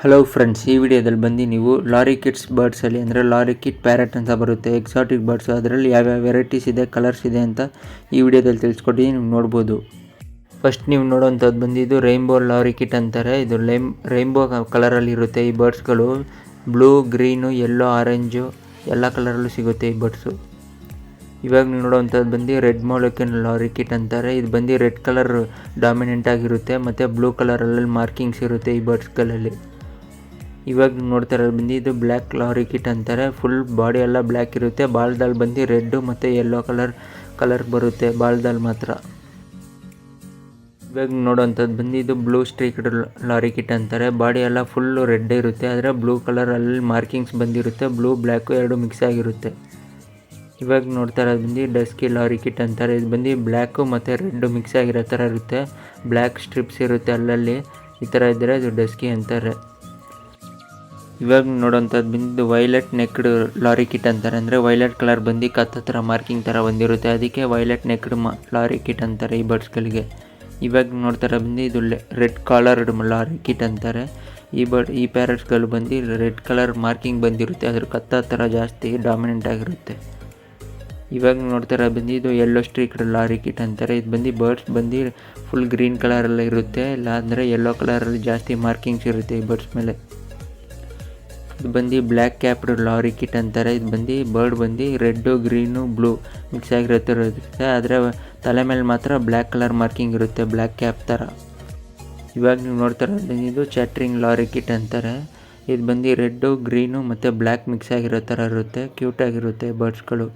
Hello friends, ಈ ವಿಡಿಯೋದಲ್ಲಿ ಬಂದು ನೀವು ಲಾರಿಕಿಟ್ಸ್ ಬರ್ಡ್ಸಲ್ಲಿ ಅಂದರೆ ಲಾರಿಕಿಟ್ ಪ್ಯಾರೆಟ್ ಅಂತ ಬರುತ್ತೆ, ಎಕ್ಸಾಟಿಕ್ ಬರ್ಡ್ಸ್. ಅದರಲ್ಲಿ ಯಾವ್ಯಾವ ವೆರೈಟೀಸ್ ಇದೆ, ಕಲರ್ಸ್ ಇದೆ ಅಂತ ಈ ವಿಡಿಯೋದಲ್ಲಿ ತಿಳಿಸ್ಕೊಟ್ಟು ನೀವು ನೋಡ್ಬೋದು. ಫಸ್ಟ್ ನೀವು ನೋಡೋವಂಥದ್ದು ಬಂದು ಇದು ರೈನ್ಬೋ ಲಾರಿಕಿಟ್ ಅಂತಾರೆ. ಇದು ರೈನ್ಬೋ ಕಲರಲ್ಲಿ ಇರುತ್ತೆ. ಈ ಬರ್ಡ್ಸ್ಗಳು ಬ್ಲೂ, ಗ್ರೀನು, ಯೆಲ್ಲೋ, ಆರೆಂಜು ಎಲ್ಲ ಕಲರಲ್ಲೂ ಸಿಗುತ್ತೆ ಈ ಬರ್ಡ್ಸು. ಇವಾಗ ನೀವು ನೋಡೋವಂಥದ್ದು ಬಂದು ರೆಡ್ ಮೊಲೊಕೆನ್ ಲಾರಿಕಿಟ್ ಅಂತಾರೆ. ಇದು ಬಂದು ರೆಡ್ ಕಲರ್ ಡಾಮಿನೆಂಟ್ ಆಗಿರುತ್ತೆ ಮತ್ತು ಬ್ಲೂ ಕಲರಲ್ಲಿ ಮಾರ್ಕಿಂಗ್ಸ್ ಇರುತ್ತೆ ಈ ಬರ್ಡ್ಸ್ಗಳಲ್ಲಿ. ಇವಾಗ ನೋಡ್ತಾ ಇರೋದು ಬಂದು ಇದು ಬ್ಲ್ಯಾಕ್ ಲಾರಿಕಿಟ್ ಅಂತಾರೆ. ಫುಲ್ ಬಾಡಿ ಎಲ್ಲ ಬ್ಲ್ಯಾಕ್ ಇರುತ್ತೆ. ಬಾಲ್ದಲ್ಲಿ ಬಂದು ರೆಡ್ಡು ಮತ್ತು ಯೆಲ್ಲೋ ಕಲರ್ ಬರುತ್ತೆ ಬಾಲ್ದಲ್ಲಿ ಮಾತ್ರ. ಇವಾಗ ನೋಡೋವಂಥದ್ದು ಬಂದು ಇದು ಬ್ಲೂ ಸ್ಟ್ರೈಕ್ಡ್ ಲಾರಿಕಿಟ್ ಅಂತಾರೆ. ಬಾಡಿ ಎಲ್ಲ ಫುಲ್ಲು ರೆಡ್ ಇರುತ್ತೆ, ಆದರೆ ಬ್ಲೂ ಕಲರಲ್ಲಿ ಮಾರ್ಕಿಂಗ್ಸ್ ಬಂದಿರುತ್ತೆ. ಬ್ಲೂ ಬ್ಲ್ಯಾಕು ಎರಡು ಮಿಕ್ಸ್ ಆಗಿರುತ್ತೆ. ಇವಾಗ ನೋಡ್ತಾ ಇರೋದು ಬಂದು ಡಸ್ಕಿ ಲಾರಿಕಿಟ್ ಅಂತಾರೆ. ಇದು ಬಂದು ಬ್ಲ್ಯಾಕು ಮತ್ತು ರೆಡ್ಡು ಮಿಕ್ಸ್ ಆಗಿರೋ ಥರ ಇರುತ್ತೆ. ಬ್ಲ್ಯಾಕ್ ಸ್ಟ್ರಿಪ್ಸ್ ಇರುತ್ತೆ ಅಲ್ಲಲ್ಲಿ, ಈ ಥರ ಇದ್ದರೆ ಇದು ಡಸ್ಕಿ ಅಂತಾರೆ. ಇವಾಗ ನೋಡೋವಂಥದ್ದು ಬಂದು ವೈಲೆಟ್ ನೆಕ್ಡ್ ಲಾರಿಕಿಟ್ ಅಂತಾರೆ. ಅಂದರೆ ವೈಲೆಟ್ ಕಲರ್ ಬಂದು ಕತ್ತ ಥರ ಮಾರ್ಕಿಂಗ್ ಥರ ಬಂದಿರುತ್ತೆ, ಅದಕ್ಕೆ ವೈಲೆಟ್ ನೆಕ್ಡ್ ಲಾರಿಕಿಟ್ ಅಂತಾರೆ ಈ ಬರ್ಡ್ಸ್ಗಳಿಗೆ. ಇವಾಗ ನೋಡ್ತಾರೆ ಬಂದು ಇದು ರೆಡ್ ಕಾಲರ್ಡ್ ಲಾರಿಕಿಟ್ ಅಂತಾರೆ. ಈ ಪ್ಯಾರೆಟ್ಸ್ಗಳು ಬಂದು ರೆಡ್ ಕಲರ್ ಮಾರ್ಕಿಂಗ್ ಬಂದಿರುತ್ತೆ, ಅದ್ರ ಕತ್ತ ಥರ ಜಾಸ್ತಿ ಡಾಮಿನೆಂಟ್ ಆಗಿರುತ್ತೆ. ಇವಾಗ ನೋಡ್ತಾರೆ ಬಂದು ಇದು ಯೆಲ್ಲೋ ಸ್ಟ್ರೀಕ್ಡ್ ಲಾರಿಕಿಟ್ ಅಂತಾರೆ. ಇದು ಬಂದು ಬರ್ಡ್ಸ್ ಬಂದು ಫುಲ್ ಗ್ರೀನ್ ಕಲರಲ್ಲಿ ಇರುತ್ತೆ, ಇಲ್ಲ ಅಂದರೆ ಯೆಲ್ಲೋ ಕಲರಲ್ಲಿ ಜಾಸ್ತಿ ಮಾರ್ಕಿಂಗ್ಸ್ ಇರುತ್ತೆ ಈ ಬರ್ಡ್ಸ್ ಮೇಲೆ. ಇದು ಬಂದು ಬ್ಲ್ಯಾಕ್ ಕ್ಯಾಪ್ಡ್ ಲಾರಿಕಿಟ್ ಅಂತಾರೆ. ಇದು ಬಂದು ಬರ್ಡ್ ಬಂದು ರೆಡ್ಡು, ಗ್ರೀನು, ಬ್ಲೂ ಮಿಕ್ಸ್ ಆಗಿರುತ್ತೆ, ಆದರೆ ತಲೆ ಮೇಲೆ ಮಾತ್ರ ಬ್ಲ್ಯಾಕ್ ಕಲರ್ ಮಾರ್ಕಿಂಗ್ ಇರುತ್ತೆ, ಬ್ಲ್ಯಾಕ್ ಕ್ಯಾಪ್ ಥರ. ಇವಾಗ ನೀವು ನೋಡ್ತಾ ಇರೋದು ಇದು ಚಾಟ್ರಿಂಗ್ ಲಾರಿಕಿಟ್ ಅಂತಾರೆ. ಇದು ಬಂದು ರೆಡ್ಡು, ಗ್ರೀನು ಮತ್ತು ಬ್ಲ್ಯಾಕ್ ಮಿಕ್ಸ್ ಆಗಿರೋ ಥರ ಇರುತ್ತೆ, ಕ್ಯೂಟಾಗಿರುತ್ತೆ ಬರ್ಡ್ಸ್ಗಳು.